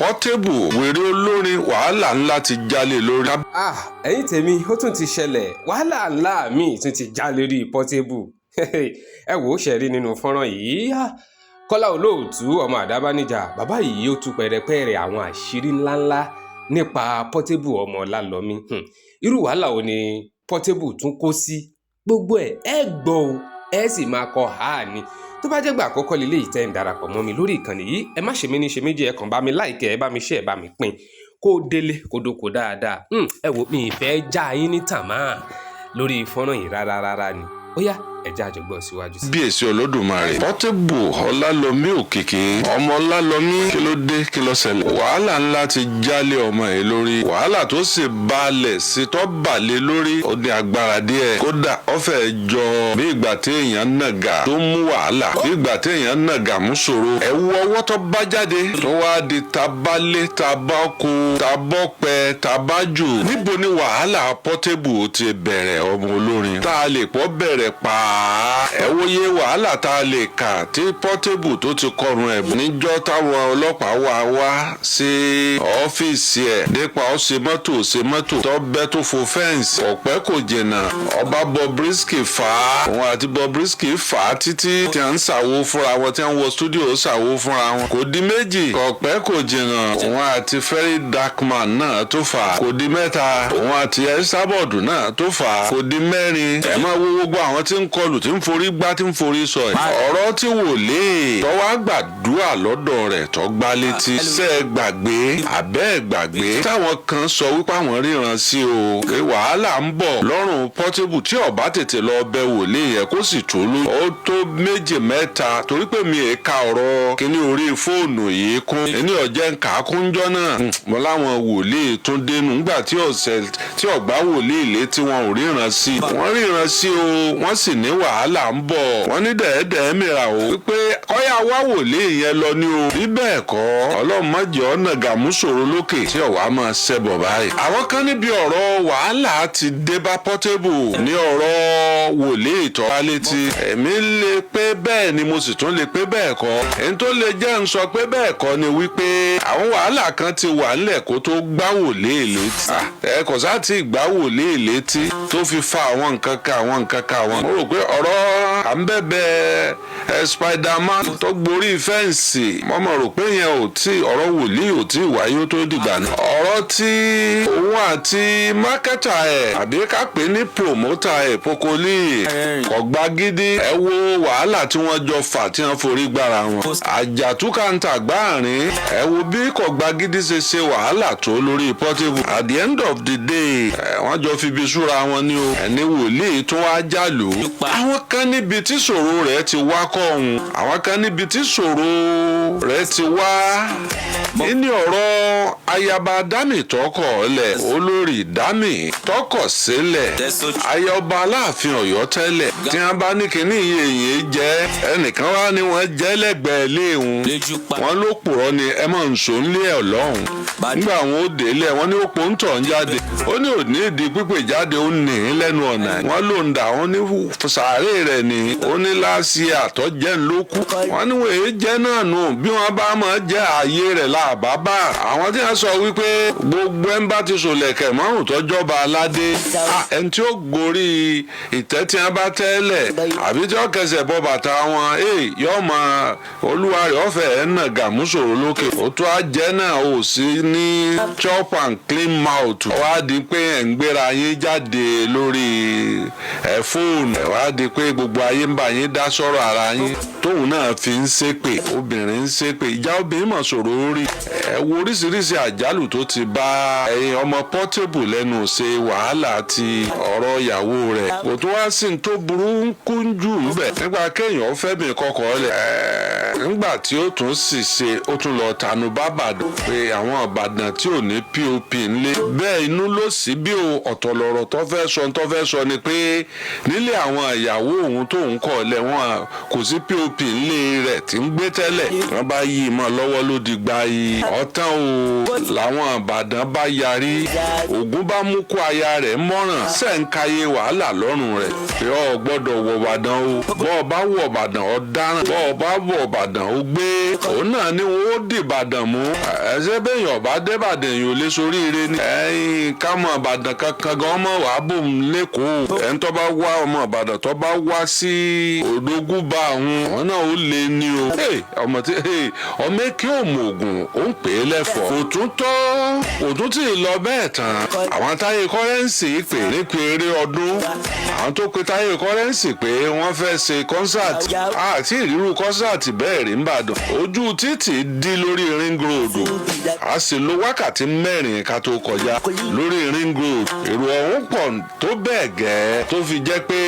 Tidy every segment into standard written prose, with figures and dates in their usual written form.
Portable wèrè olórin wàhálà ńlá ti jálè lórí. ẹ̀yin tèmi ó tún ti ṣẹlẹ̀ wàhálà ńlá míì tún ti já lórí Portable ẹ wò ó ṣe rí nínú fọ́nrán yìí Kọ́lá Olóòtú ọmọ Àdábánijà bàbá yìí ó tú pẹ̀rẹ̀pẹ̀rẹ̀ àwọn àṣírí ńláńlá nípa Portable ọmọ Ọlálọ́mí irú wàhálà wo ni Portable tún kó sí gbogbo ẹ gbọ́ o ẹ sì máa kọ HAA ni tó bá jẹ́ gbà àkọ́kọ́ lílé ìtẹ́ ń darapọ̀ mọ́ mi lórí ìkànnì yìí ẹ má ṣe mí ní ṣe méjì ẹ kàn bá mi láìkẹ́ ẹ bá mi ṣe ẹ bá mi pín kó délé kó dóko dáadáa ẹ wò mí ìfẹ́ já yín ní tàmá lórí fọ́nrán yìí rárá ni ó yá ẹja àjọgbọ́ síwájú sí. bí èsì Olódùmarè Portable Ọlálọ́mí òkìkí ọmọ Ọlálọ́mí kí ló dé kí ló ṣẹlẹ̀ wàhálà ńlá ti jálé ọmọ ẹ̀ lórí wàhálà tó sì balẹ̀ sí tó balẹ̀ lórí ó ní agbára díẹ̀ kódà ó fẹ́ jọ bí ìgbà téèyàn nàgà tó mú wàhálà bí ìgbà téèyàn nàgà mú ṣòro ẹ wo ọwọ́ tó bá jáde tó wá di tabalé tabako tabọ́pẹ tabájù níbo ni wàhálà Portable ti bẹ̀rẹ̀ ọmọ olórin tá a lè pọ̀ bẹ̀rẹ̀ pa ẹ wòye wàhálà tá a lè kà tí Portable tó ti kọrun ẹ̀ níjọ́ táwọn ọlọ́pàá wá sí ọ́fíìsì ẹ̀ nípa ó ṣe mọ́tò tó bẹ́ tó fo fẹ́ǹsì ọ̀pẹ́ kò jìnnà ọba Bobrisky fà á òun àti Bobrisky fà á títí tí à ń ṣàwo fúnra wọn tí à ń wọ stúdíò ṣàwo fúnra wọn kò di méjì ọ̀pẹ́ kò jìnnà òun àti Ferry Darkman náà tó fà á kò di mẹ́ta òun àti Esabod náà tó fà á kò di mẹ́rin ẹ̀ máa wo gbogbo àwọn tí ń kọlù tí ń forí gbá tí ń forí sọ ẹ̀ ọ̀rọ̀ tí wòlé tọ́wọ́ gbàdúrà lọ́dọ̀ rẹ̀ tó gbá létí ṣe é gbàgbé àbẹ́ ẹ̀ gbàgbé táwọn kan sọ wípé àwọn ríran sí o pé wàhálà ń bọ̀ lọ́rùn Portable tí ó bá tètè lọ bẹ wòlé yẹn kó sì tó lú ó tó méjì mẹ́ta torí pé mi è ka ọ̀rọ̀ kíní orí fóònù yìí kún ẹni ọ̀jẹ̀ ń kà á kúnjọ́ náà mo láwọn wòlé tún dénú nígbà tí ọ̀gbá wòlé ilé tí wọn ò ríran sí wọ́n ríran sí o wọ́n sì ní wàhálà ń bọ̀ wọ́n ní dẹ̀ẹ́dẹ̀ẹ́ mìíràn o wípé kọ́yà wá wòlé yẹn lọ ní o bí bẹ́ẹ̀ kọ́ Ọlọ́run má jẹ́ ọ̀nà gàmúsòro lókè tí ọ̀wá máa ṣẹbọ̀ báyìí. àwọn kan níbi ọ̀rọ̀ wàhálà ti dé bá Portable ní ọ̀rọ̀ wòlé ìtọ́ra létí èmi lè pé bẹ́ẹ̀ ni mo sì tún lè pé bẹ́ẹ̀ kọ́ èyí tó lè jẹ́ ń sọ pé bẹ́ẹ̀ kọ́ ni wípé àwọn wàhálà kan ti wà nílẹ̀ kó tó gbá wòlé létí ẹ kò sá ti gbá wòlé létí tó fi fa àwọn nǹkan kan mo rò pé ọ̀rọ̀ à ń bẹ̀bẹ̀ Spiderman tó gborí fẹ́ǹsì mo mọ̀ rò pé yẹn ò tí ọ̀rọ̀ wòlíì ò tí wáyé ó tó dìgbà náà ọ̀rọ̀ tí òun àti mákẹ́tà ẹ̀ àbí ká pè ní promota ẹ̀ Pokoli ọ̀gbá gidi ẹ wo wàhálà tí wọ́n jọ fà tí wọ́n forí gbára wọn àjàtúkàǹtà gbáàrin ẹ wo bí kọ̀gbá gidi ṣe wàhálà tó lórí Portable at the end of the day wọ́n jọ fi ibi súra wọn ní o ẹni wòlíì tó wá jálù àwọn kan níbi tí ṣòro rẹ̀ ti wá kọ́ ọ̀hún àwọn kan níbi tí ṣòro rẹ̀ ti wá ní ọ̀rọ̀ ayaba Dami tọkọ̀ ọ̀lẹ̀ olórí Dami tọkọ̀ sílẹ̀ ayọba Aláàfin Ọ̀yọ́ tẹ́lẹ̀ tí wọ́n bá ní kíní iye jẹ́ ẹnìkan wá ní wọ́n jẹ́ lẹ́gbẹ̀ẹ́ léhùn wọ́n ló purọ́ ni ẹ máa ń sọ nílé ẹ̀ lọ́hùn nígbà àwọn ó délẹ̀ wọ́n ní òpó ń tọ̀ ń jáde ó ní òní ìdí pípé jáde ó ní lẹ́nu ọ̀nà wọ́n ló ń dà wọ́n ní sàárè rẹ̀ ní ó ní láàsì àtọ́jẹ́ ńlókù wọ́n ní wọ́n èé jẹ́ náà nù bí wọ́n bá máa jẹ́ ààyè rẹ̀ làbábà àwọn tí wọ́n sọ wípé gbogbo ẹ̀ ń bá ti sòlẹ̀kẹ̀ márùn tọ́jọba aládé ẹni tí ó gorí ìtẹ́ tí wọ́n bá tẹ́lẹ̀ àbí tí wọ́n kẹsẹ̀ bọ́ bàtà wọn yóò máa olúwa rẹ̀ ọ̀fẹ́ ẹ̀ náà gàmúsòrò lókè ó tó á jẹ́ náà ó sì ní chop and clean mouth wá di pé ẹ̀ ń gbéra yín jáde lórí fóònù wá di pé gbogbo ayé ń bá yín dá sọ̀rọ̀ ara yín tóun náà fi ń ṣépè obìnrin ń ṣépè ìjà obìnrin mọ̀ sọ̀rọ̀ orí ẹ wo oríṣiríṣi àjálù tó ti bá ọmọ Portable lẹ́nu ṣe wàhálà ti ọ̀rọ̀ ìyàwó rẹ̀ kò tó wá sí tó burú kúnjú ńbẹ̀ nígbà kéèyàn fẹ́ mi kọkọ̀ lẹ̀ nígbà tí ó tún sì ṣe ó tún lọ tànú bá Ìbàdàn pé àwọn Ìbàdàn tí ò ní POP ńlé bẹ́ẹ̀ inú ló sì bí ọ̀tọ̀ lọ̀rọ̀ tó fẹ́ sọ ni pé nílé àwọn ìyàwó òun tóun kọ̀ lẹ̀ wọ́n kò sí POP ńlé rẹ̀ tí ń gbé tẹ́lẹ̀ wọ́n bá yí mọ́ lọ́wọ́ ló di gba yìí ọ̀tán o làwọn Ìbàdàn bá yarí. Ògún bá mú kó aya rẹ̀ mọ́ràn sẹ́ǹkayé wàhálà lọ́rùn rẹ̀ pé o gbọ́dọ̀ wọ Ìbàdàn o, bọ́ọ̀ bá wọ Ìbàdàn o dáràn, bọ́ọ̀ bá wọ Ìbàdàn o gbé. Òun náà ni wọ́n ó dì Ìbàdàn mú. Ẹ̀ṣẹ́ bẹ́yàn bá dé Ìbàdàn èèyàn ò lè soríire ni. Ẹ̀yin ká mọ Ìbàdàn kankan gan mọ̀ wá bò ń lẹ́kọ̀ọ́. Ẹni tó bá wá ọmọ Ìbàdàn tó bá wá sí Òdògúnbà òun, wọn náà ó lé ní o. Ọmọ èké òmùgùn ó ń pè é lẹ́fọ̀ọ́. Kò tún tí ì lọ bẹ́ẹ̀ tán. Àwọn Táyé Kọ́rẹ́ǹsì pè nípe eré ọdún. Àwọn tó pe Táyé Kọ́rẹ́ǹsì pé wọ́n fẹ́ ṣe kọ́nsáàtì. Àti ìrírú kọ́nsáàtì bẹ́ẹ̀ rí nìbàdàn. Ojú títì dí lórí ring road. A sì lo wákàtí 4 ká tó kọjá lórí ring road. Èrò ọ̀hún pọ̀ tó bẹ́ẹ̀ gẹ́ tó fi jẹ́ pé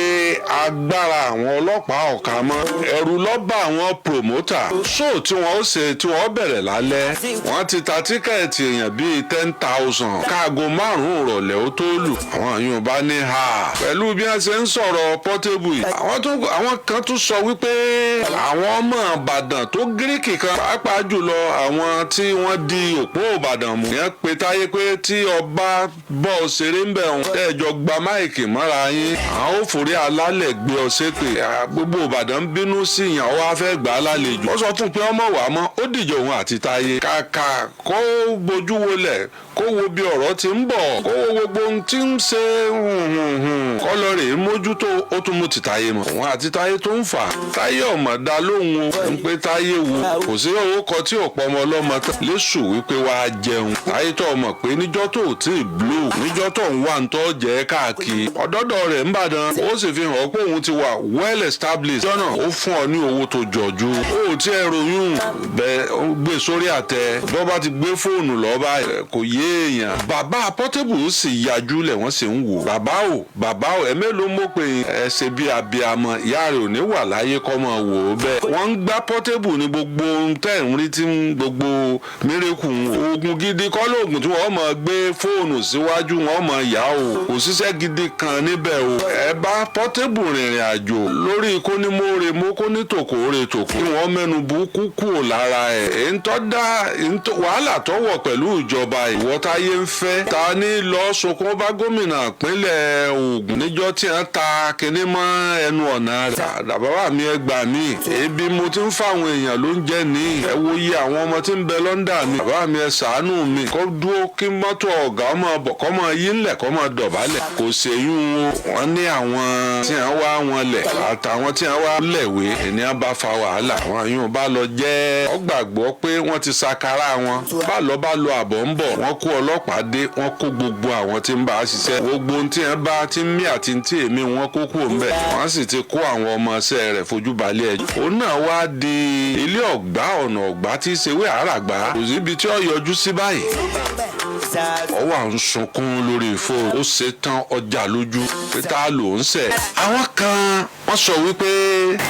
agbára àwọn ọlọ́pàá ọ̀ka mọ́. Ẹ̀rù ló bá àwọn promoter. Ṣó tí wọ́n ó ṣe tí wọ́n bẹ̀rẹ̀ lálẹ́. Wọ́n ti ta tíkẹ́ẹ̀tì èèyàn bíi 10,000. Káago 5 ìrọ̀lẹ́ ó tó lù. Àwọn èèyàn bá ní ha. Pẹ̀lú bí wọ́n ṣe ń sọ̀rọ̀ Portable yìí. Àwọn kan tún sọ wípé àwọn ọmọ Ìbàdàn tó gíríkì kan pàápàá jùlọ àwọn tí wọ́n di òpó Ìbàdàn mú. Yẹn pe Táyé pé tí ọba bọ́ ṣeré ń bẹ̀ wọn. Ẹ̀jọ̀ gba máìkì mọ́ra yín. Àwọn ò forí alálẹ̀ gbé ọ ṣépè. Gbogbo Ìbàdàn bínú sí ìyàn wá fẹ́ gbà á lálejò. Ó sọ fún pé ọmọ wà mọ́ ó dìjọ òun àti Táyé. Kàkà kó bojú wọlẹ̀ kó wo bí ọ̀rọ̀ ti ń bọ̀ kó wo gbogbo ohun tí ń ṣe kọ́lọ́ rè mójútó ó tún mú ti Táyé mọ́. Òun àti Táyé tó ń fà. Táyé ọ̀mọ̀ dá lóhùn o ń pé Táyé wo kò sí owó kan tí ò pọ̀ ọmọ ọlọ́mọ tán léṣù wípé wàá jẹun. Táyé tó ọmọ pé níjọ́ tó tí ì blue níjọ́ tó ń wà ń tọ́ jẹ́ káàkiri ọ̀dọ́dọ̀ rẹ̀ ń bàdàn ó sì fi hàn pé òun ti wà well established. Jọ́nà ó fún ọ ní owó tó jọjú. Ó ti ẹ̀ ròyìn bẹ́ẹ̀ gbé sórí àtẹ bọ́ bá ti gbé fóònù lọ́ba kò yé èèyàn. Bàbá Portable sì yájú lẹ̀ wọ́n sì ń wò. Bàbá o ẹ̀mẹ́ ló mọ̀ pé ẹ ṣe bí abiyamọ ìyá rẹ̀ ò ní wà láyé kọ́ mọ̀ wò ó bẹ́ẹ̀. Wọ́n ń gbá Portable ní gbogbo tẹ̀ ń rí tí gbogbo mírèkù oògùn gidi kọ́ lóògùn tí wọ́n mọ̀ gbé fóònù síwájú wọn mọ̀ yá o. Kò síṣẹ́ gidi kan níbẹ̀ o. Ẹ bá Portable rìnrìn àjò lórí kónímóore mú kónítòkóore tòkó. Kí wọ́n mẹ́nu burúkú kúrò lára ẹ̀. Èyí tó dá wàhálà tó wọ̀ pẹ̀lú ìjọba ìwọ Táyé ń fẹ́. Ta ní lọ sunkún bá gómìnà ìpínlẹ̀ Ògùn níjọ́ tí wọ́n ta kinní mọ́ ẹnu ọ̀nà rẹ̀. Bàbá mi ẹ gbà mí. Ebi mo ti ń fáwọn èèyàn ló ń jẹ́ ní. Ẹ wo iye àwọn ọmọ tí ń bẹ London mi. Bàbá mi ẹ ṣàánú mi. Kó dúró kí mọ́tò ọ̀gá ọmọ bọ̀ kọ́ mọ yí ńlẹ̀ kọ́ mọ dọ̀bálẹ̀. Kò ṣèyún wọn ní àwọn tí wọ́n wá wọn lẹ̀ àtàwọn tí wọ́n wá lẹ̀wé ènìyàn bá fa wàhálà. Àwọn yóò bá lọ jẹ́ ọgbàgbọ́ pé wọ́n ti sakara wọn. Bá lọ àbọ̀ ń bọ̀. Wọ́n kó ọlọ́pàá dé wọ́n kó gbogbo àwọn tí ń bá a ṣiṣẹ́. Gbogbo ohun tí wọ́n bá ti ń mí àti tí èmi wọn kó kúrò ńbẹ̀. Wọ́n sì ti kó àwọn ọmọọṣẹ́ rẹ̀ fojú balẹ̀ ẹjọ́. Òun náà wá di ilé ọ̀gbá ọ̀nà ọ̀gbá tí í ṣe wé àràgbá. Kò síbi tí ó yọjú sí báyìí. Ó wà ń sunkún lórí fóònù. Ó ṣe tán ọjà lójú pé tá ló ń ṣẹ̀. Àwọn kan wọ́n sọ wípé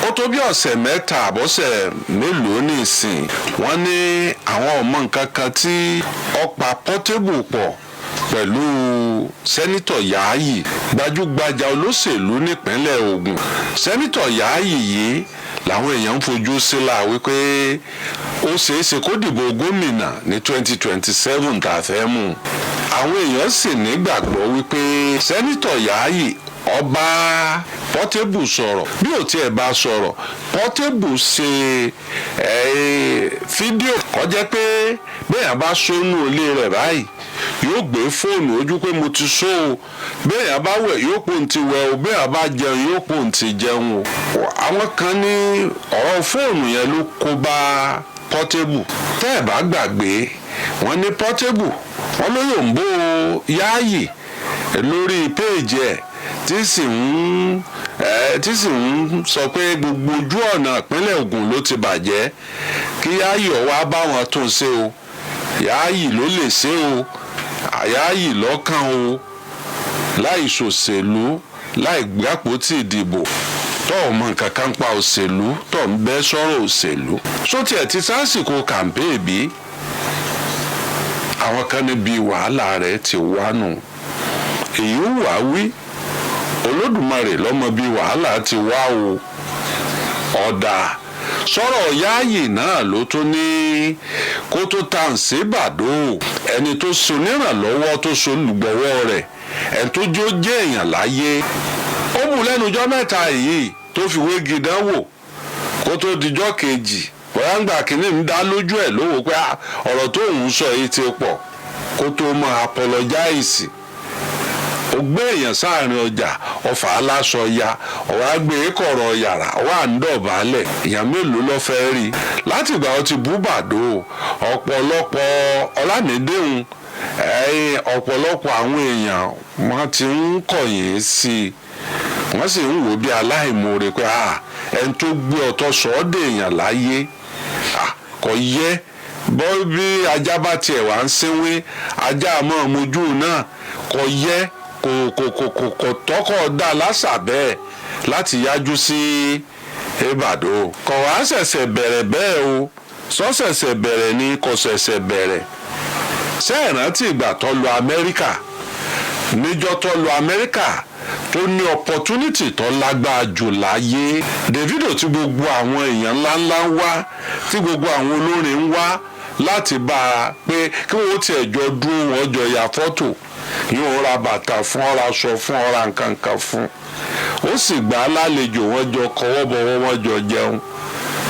ó tó bí ọ̀sẹ̀ 3 àbọ̀sẹ̀ mélòó ní ìsìn. Wọ́n ní àwọn ọmọ nǹkan kan tí ó pa Portable pọ̀ pẹ̀lú sẹ́nitọ̀ Yáàyì gbajúgbajà olóṣèlú nípínlẹ̀ Ògùn. Sẹ́nitọ̀ Yáàyì yìí làwọn èèyàn ń fojú sílà wípé ó ṣeéṣe kó dìbò gómìnà ní 2027 tá a fẹ́ mú. Àwọn èèyàn sì nígbàgbọ́ wípé sẹ́nitọ̀ Yáàyì ọba Portable sọ̀rọ̀ bí ò tiẹ̀ bá sọ̀rọ̀ Portable ṣe fídíò kọjá pé bẹ́ẹ̀ bá sónú ilé rẹ̀ báyìí yóò gbé fóònù ojú pé mo ti sọ o bẹ́ẹ̀ bá wẹ̀ yóò pò ń ti wẹ̀ o bẹ́ẹ̀ bá jẹun yóò pò ń ti jẹun o. Àwọn kan ní ọ̀rọ̀ fóònù yẹn ló kó bá Portable. Tẹ́ ẹ̀ bá gbàgbé wọ́n ní Portable wọ́n ló yòǹbó Yáàyì lórí péèjì ẹ̀ tí sì ń sọ pé gbogbo ojú ọ̀nà ìpínlẹ̀ Ògùn ló ti bàjẹ́ kí Yáàyì wá bá wọn tún ṣe o. Yáàyì ló lè ṣe o. Yáàyì lọ́kàn o. Láì ṣòṣèlú láì gbàpótì ìdìbò tó ọmọ nǹkan kan pa òṣèlú tó ń bẹ́ sọ̀rọ̀ òṣèlú. Sótì ẹ̀ ti sásìkò kàmpéè bí àwọn kan níbi wàhálà rẹ̀ ti wá nù. Èyí wà wí Olódùmarè lọ́mọ bí wàhálà ti wá o. Ọ̀dà sọ̀rọ̀ yáàyè náà ló tún ní kó tó tàn sí bàdó ẹni tó so nírànlọ́wọ́ tó so lùgbọ́wọ́ rẹ̀ ẹni tó jó jẹ́ èèyàn láyé ó mú lẹ́nu ọjọ́ mẹ́ta yìí tó fi wégi dánwò kó tó dijọ́ kejì bóyá ńgbà kínní ń dá lójú ẹ̀ lówó pé ọ̀rọ̀ tó ń sọ yìí ti pọ̀ kó tó máa apologize ó gbé èèyàn sáàrin ọjà ọfà aláṣọ ya ọwọ́ gbé kọ̀rọ̀ yàrá ọwọ́ à ń dọ̀bálẹ̀ èèyàn mélòó ló fẹ́ rí láti ìgbà ó ti bú bàdó ọ̀pọ̀lọpọ̀ ọlámídéhùn ọ̀pọ̀lọpọ̀ àwọn èèyàn wọ́n ti ń kọ̀yìn sí i wọ́n sì ń wò bí aláìmoore pé ẹni tó gbé ọ̀tọ̀ sọ́ọ́dẹ̀ èèyàn láyé kò yẹ bọ́ bí ajá bá tiẹ̀ wá ń sínwé ajá àmọ́ mojú náà kò yẹ kò tọ́kọ̀ dá lásà bẹ́ẹ̀ láti yájú sí ìbàdó kò wá ṣẹ̀ṣẹ̀ bẹ̀rẹ̀ bẹ́ẹ̀ o ṣẹ̀ṣẹ̀ bẹ̀rẹ̀ ni kò ṣẹ̀ṣẹ̀ bẹ̀rẹ̀ ṣé ẹ rántí ìgbà tó lọ Amẹ́ríkà níjọ́ tó lọ Amẹ́ríkà tó ní opportunity tó lágbára jù láyé Davido tí gbogbo àwọn èèyàn ńláńlá ń wá tí gbogbo àwọn olórin ń wá láti bá a pé kí wọ́n tiẹ̀ jọ dúró wọn jọ ya fọ́tò yóò ra bàtà fún ọ ra aṣọ fún ọ ra nǹkan kan fún ó sì gbà á lálejò wọn jọ kọwọ́ bọ̀wọ́ wọn jọ jẹun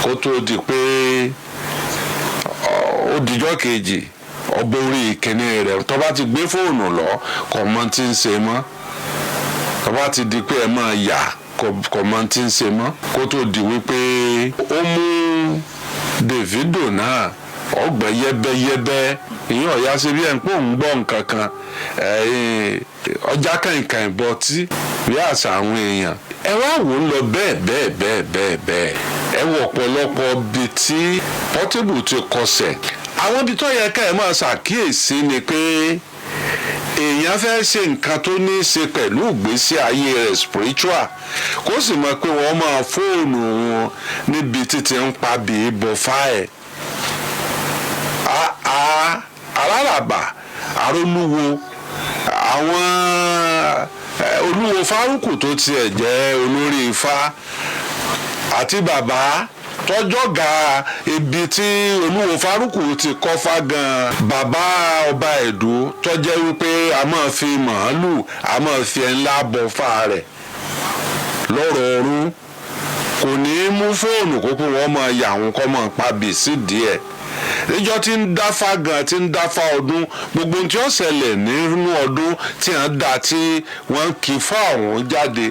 kó tó di pé ó dijọ́ kejì ọbọ̀ orí ìkíní rẹ̀ tó bá ti gbé fóònù lọ kò mọ tí ń ṣe mọ́ tó bá ti di pé ẹ máa yà kò mọ tí ń ṣe mọ́ kó tó di wípé ó mú Davido náà ọgbẹ́ yẹ́bẹ́yẹ́bẹ́ ìyẹn ọ̀yá ṣe bí ẹ̀ ń pò ń gbọ́ nǹkan kan ọjà kàìnkàìn bọtí bí àṣà àwọn èèyàn ẹ wá wò ó lọ bẹ́ẹ̀ ẹ wọ ọ̀pọ̀lọpọ̀ bíi tí Portable ti kọsẹ̀ àwọn ibi tó yẹ ká ẹ máa ṣàkíyèsí ni pé èèyàn fẹ́ ṣe nǹkan tó ní í ṣe pẹ̀lú ìgbésí ayé rẹ̀ spiritual kó sì mọ̀ pé wọ́n máa fóònù wọn níbi títí ń pa bíi bọ̀fá ẹ̀ aláràbà arólúwo àwọn olúwo fárúkù tó tiẹ̀ jẹ́ olórí ifá àti bàbá tọ́jọ́gà ibi tí olúwo fárúkù ti kọ́fá gan bàbá ọba ẹ̀dó tọ́jẹ́ wípé a máa fi màálù a máa fi ńlá bọ̀fá rẹ̀ lọ́rọ̀ ọ̀run kò ní í mú fóònù kókó wọ́n máa yà àwọn kọ́ máa pa bìsí díẹ̀ níjọ́ tí ń dáfá gan tí ń dáfá ọdún gbogbo tí ó ṣẹlẹ̀ nínú ọdún tí wọ́n dá tí wọ́n kì í fún àwọn jáde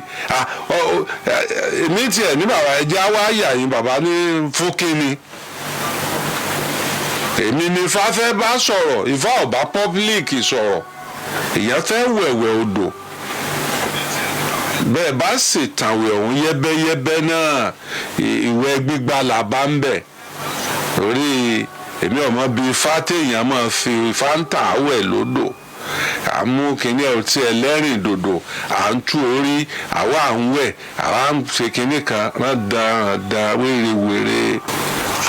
èmi tiẹ̀ ní bàbá ẹjẹ́ wá yà yín bàbá ní fúnkínni èmi ní Ifá fẹ́ bá sọ̀rọ̀ Ifá ọ̀bá pọ́bílíìkì sọ̀rọ̀ èèyàn fẹ́ wẹ̀wẹ̀ odò bẹ́ẹ̀ bá sì tàwé ọ̀hún yẹ́bẹ́yẹ́bẹ́ náà ìwẹ̀ gbígbà là bá ń bẹ̀ orí èmi ọmọ bíi fátẹ̀yìn máa fi fáńtà wẹ̀ lódò àmú kínní ọtí ẹlẹ́rìn dòdò à ń tú orí àwa à ń wẹ̀ àwa ń ṣe kínní kan rán dáadáa wérewère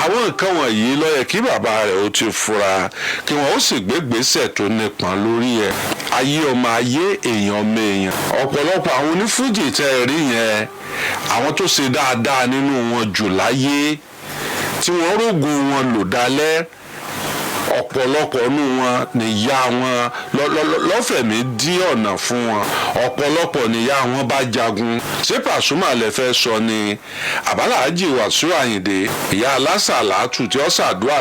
àwọn nǹkan wọ̀nyí ló yẹ kí bàbá rẹ̀ ó ti fura kí wọ́n ó sì gbégbèsè tó nípọn lórí ẹ̀ ayé ọmọ ayé èèyàn ọmọ èèyàn ọ̀pọ̀lọpọ̀ àwọn onífújì tẹ́ ẹ rí yẹn àwọn tó ṣe dáadáa nínú wọn jù láyé tí wọ́n rógun wọn lò dálẹ́ ọ̀pọ̀lọpọ̀ nínú wọn níyà wọn lọ́fẹ̀mí dí ọ̀nà fún wọn ọ̀pọ̀lọpọ̀ níyà wọn bá jagun ṣé Pasuma lè fẹ́ sọ ni àbáláàjì Wàsíù Àyìndé ìyá alásàlátù tí ó ṣàdúà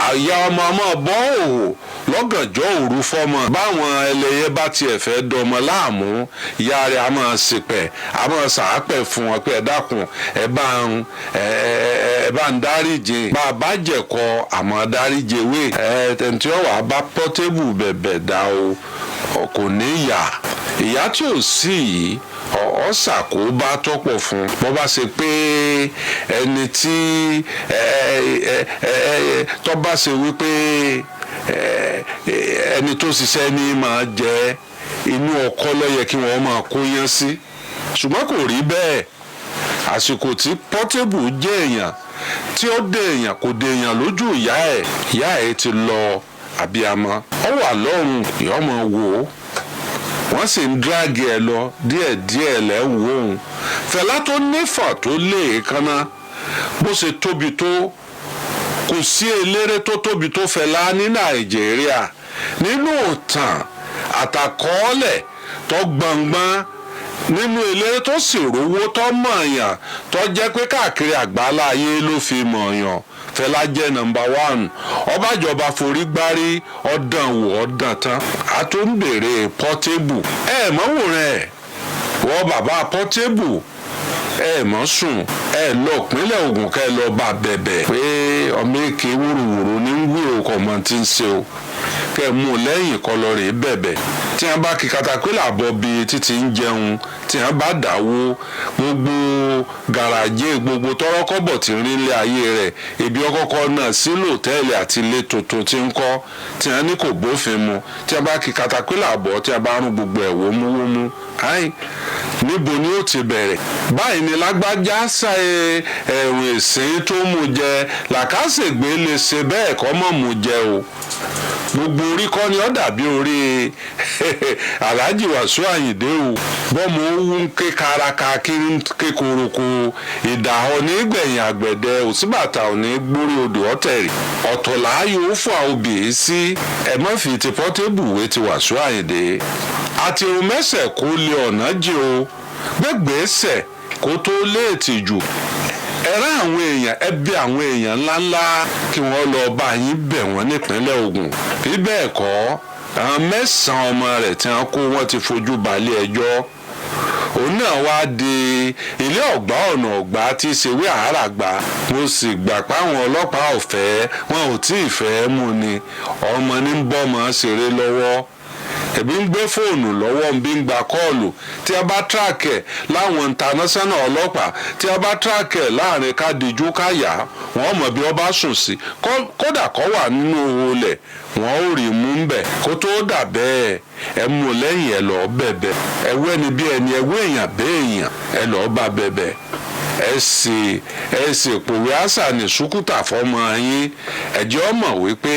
àyà ọmọ bọ́ òwò lọ́gànjọ́ òru fọ́mọ báwọn ẹlẹ́yẹ bá tiẹ̀ fẹ́ dọmọ láàmú ìyá rẹ̀ a máa ṣìpẹ̀ a máa ṣàápẹ̀ fún wọn pé ẹ dákun ẹ bá ń dáríjì bá a bá jẹ̀kọ àmọ́ dáríjì wé tí ó wà bá Portable bẹ̀bẹ̀ dá o kò ní ìyá tí ò sí yìí ọ ṣàkóbá tọ́pọ̀ fún bó bá ṣe pé ẹni tí tó bá ṣe wípé ẹni tó ṣiṣẹ́ ní máa jẹ inú ọkọ ló yẹ kí wọ́n máa kó yán sí ṣùgbọ́n kò rí bẹ́ẹ̀ àsìkò tí Portable jẹ́ èèyàn tí ó dé èèyàn kò dé èèyàn lójú ìyá ẹ̀ ti lọ abiyamọ ọ wà lọ́rùn ìyọ́mọ wò ó wọ́n sì ń dráàgì ẹ̀ lọ díẹ̀díẹ̀ lẹ́wọ̀ òun Fẹlá tó nífà tó lé èékánná bó ṣe tóbi tó kò sí eléré tó tóbi tó Fẹlá ní Nàìjíríà nínú ìtàn àtàkọọ́lẹ̀ tó gbọ̀ngbọ́n nínú eléré tó sì rówó tó mọ̀ọ̀yàn tó jẹ́ pé káàkiri àgbáláyé ló fi mọ̀ọ̀yàn Fẹlá jẹ́ #1 ọbàjọba forí gbárí ọ̀dàn wò ọ̀dàn tán a tó ń bèrè Portable mọ́wòrán ẹ̀ wọ́n bàbá Portable mọ́ sùn lọ ìpínlẹ̀ Ògùn kẹ́ lọ bá bẹ̀bẹ̀ pé ọmọ èké wúruwúru ní wí òkò mọ́ ti ń ṣe o kẹ́ mú lẹ́yìn kọlọ́rì bẹ̀bẹ̀ tí wọ́n bá kí katapila bọ́ bí títí ń jẹun tí wọ́n bá dáwó gbogbo gàràjé gbogbo tọ́rọ́kọ́bọ̀ tí ń rí ilé ayé rẹ̀ ebi ọkọ̀ọ̀kọ̀ náà sílò hòtẹ́ẹ̀lì àti ilé tuntun tí ń kọ́ tí wọ́n ní kò bófin mu tí wọ́n bá kí katapila bọ́ tí wọ́n bá rún gbogbo ẹ̀ wómúwómú níbo ni ó ti bẹ̀rẹ̀ báyìí ni lágbájá ṣe ẹ̀rùn ìsìn tó mú jẹ làkàṣègbè lè ṣe bẹ́ẹ̀ kọ́ mọ̀ mú jẹ o gbogbo orí kọ́ ni ó dàbí orí Alhaji Wasiu Ayinde o bọ́mọ owó ń ké karaka kiri ń ké koroko ìdàhọ́ ní gbẹ̀yìn àgbẹ̀dẹ òsínbàtà ò ní gbórí odò ọ̀tẹ̀rì ọ̀tọ̀ láàyò fún àwọn obìnrin sí ẹ̀mọ́fì ti Portable wé ti Wasiu Ayinde àti ohun mẹ́sẹ̀ kó lé ọ̀nà jẹ́ o gbẹ́gbẹ́sẹ̀ kó tó léètì jù ẹ̀rọ àwọn èèyàn ẹbí àwọn èèyàn ńláńlá kí wọ́n lọ bá yín bẹ̀ wọ́n nípínlẹ̀ Ògùn bí bẹ́ẹ̀ kọ́ àwọn 9 ọmọ rẹ̀ tí wọ́n kó wọ́n ti fojú balẹ̀ ẹjọ́ òun náà wá di ilé ọ̀gbá ọ̀nà ọ̀gbá tí ṣèwé àárà gbà mo sì gbà páwọn ọlọ́pàá ọ̀fẹ́ wọn ò tí ì fẹ́ mú ni ọmọ ní ń bọ́mọ ṣeré lọ́wọ́ ẹ̀bí ń gbé fóònù lọ́wọ́ ń bí ń gba kọ́ọ̀lù tí a bá tíráàkẹ̀ láwọn international ọlọ́pàá tí a bá tíráàkẹ̀ láàrin kádìjú káyà wọ́n mọ̀ bí wọ́n bá sùn sí kódà kọ́ wà nínú olè wọ́n ò rí mú ń bẹ̀ kó tó dà bẹ́ẹ̀ ẹ mú lẹ́yìn ẹ lọ́ọ́ bẹ̀bẹ̀ ẹwẹ́ ni bí ẹni ẹwẹ́ èèyàn bẹ́ẹ̀ èèyàn ẹ lọ́ọ́ bá bẹ̀bẹ̀ ẹ sì pòwé àṣà ní sùkúta fọmọ yín ẹjẹ ọmọ wípé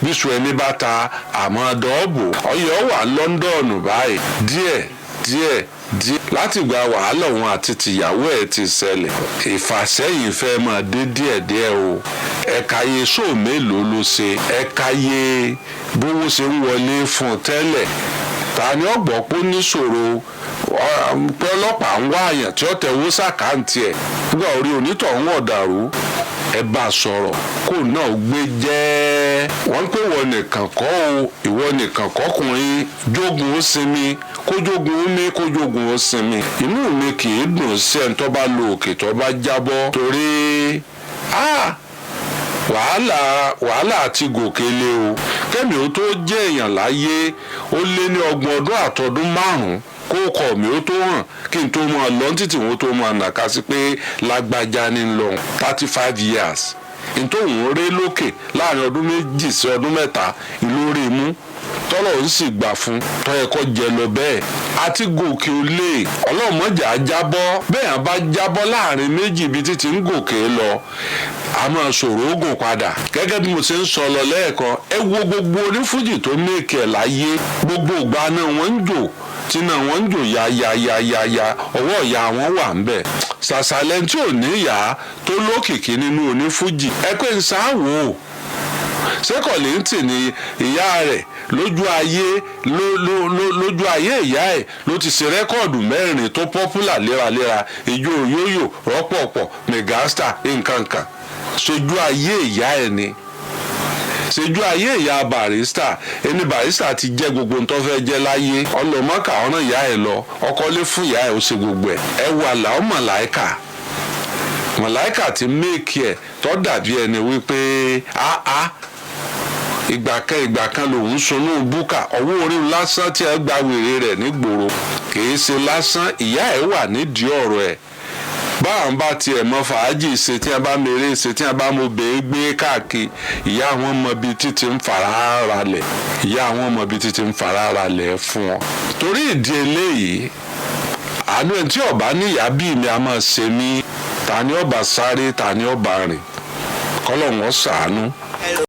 bísú ẹni bá ta àmọ́ dọ́ọ̀bù ọyọ wà London báyìí díẹ̀ láti gba wàhálà òun àti tìyàwó ẹ̀ ti ṣẹlẹ̀ ìfàsẹ́yìn fẹ́ máa dé díẹ̀díẹ̀ o ẹ̀ka iye sóò mélòó ló ṣe ẹ̀ka iye bówó ṣe ń wọlé fún tẹ́lẹ̀ ta ni ọgbọ́n pé ó níṣòro pé ọlọ́pàá ń wá àyàn tí ó tẹ̀wó sàkáǹtì ẹ̀ nígbà orí onítọ̀hún ọ̀dàrú ẹ bá a sọ̀rọ̀ kó náà gbé jẹ́ wọ́n pé ìwọ nìkan kọ́ o ìwọ nìkan kọ́kùnrin jogun ó sinmi kó jogun ó mí kó jogun ó sinmi inú mi kì í dùn sí ẹni tó bá lo òkè tó bá jábọ́ torí wàhálà àti gòkè lé o kẹ́mi ó tó jẹ́ èèyàn láyé ó lé ní 30 ọdún àtọdún 5 kó kọ̀ mí ó tó hàn kí n tó máa lọ títí wọn tó máa nàka sí pé lágbájá ní lọ 35 years ntòhún ré lókè láàrin ọdún 2 sí ọdún 3 ìlórí mú tọ́lọ̀ ń sì gbà fún tọ́yẹ̀kọ́ jẹ lọ bẹ́ẹ̀ àti gòkè ó lé ọlọ́mọjà jábọ́ bẹ́ẹ̀ yẹn bá jábọ́ láàrin méjì ibi títí ń gòkè lọ a máa ṣòro ogun padà gẹ́gẹ́ bí mo ṣe ń sọ lọ lẹ́ẹ̀kan ẹ wo gbogbo onífújì tó mẹ́kẹ̀ láyé gbogbo ìgbà náà wọ́n ń jò tí náà wọ́n ń jò ya ọwọ́ ìyá wọn wà ń bẹ̀ ṣàṣàlẹ̀ tí ò ní ìyá tó lókìkí nínú onífújì ẹ pé ń sáwò ṣékọ̀lẹ́ǹtì ni ìyá rẹ̀ lójú ayé ìyá ẹ̀ ló ti ṣe rẹ́kọ̀dù 4 tó pọ́pùlà léraléra ìjó yóyò rọ́pọ̀pọ̀ megastar nkankan ṣojú ayé ìyá ẹ̀ ni ṣojú ayé ìyá Barrister ẹni Barrister ti jẹ́ gbogbo nǹkan fẹ́ jẹ́ láyé ọlọ́mọ́kà ọ̀ràn ìyá ẹ̀ lọ ọkọlé fún ìyá ẹ̀ ó ṣe gbogbo ẹ̀ wà láwọn màláìkà ti méèkì ẹ̀ tó dàbí ẹni wípé ìgbà kan lòun sunú búkà ọwọ́ orí lásán tí ẹ gba wèrè rẹ̀ nígboro kìí ṣe lásán ìyá ẹ̀ wà nídìí ọ̀rọ̀ ẹ̀ báwọn bá tiẹ̀ mọ fàájì ṣe tí a bá mèrè ṣe tí a bá mọ bèé gbé káàkiri ìyá àwọn mọ bíi títí ń fara ralẹ̀ fún ọ. torí ìdí eléyìí àánú ẹ̀ tí ọba níyà bíi mi a máa ṣe mí ta ni ọba sáré ta ni ọba rìn kọ́lọ̀ wọn ṣàánú.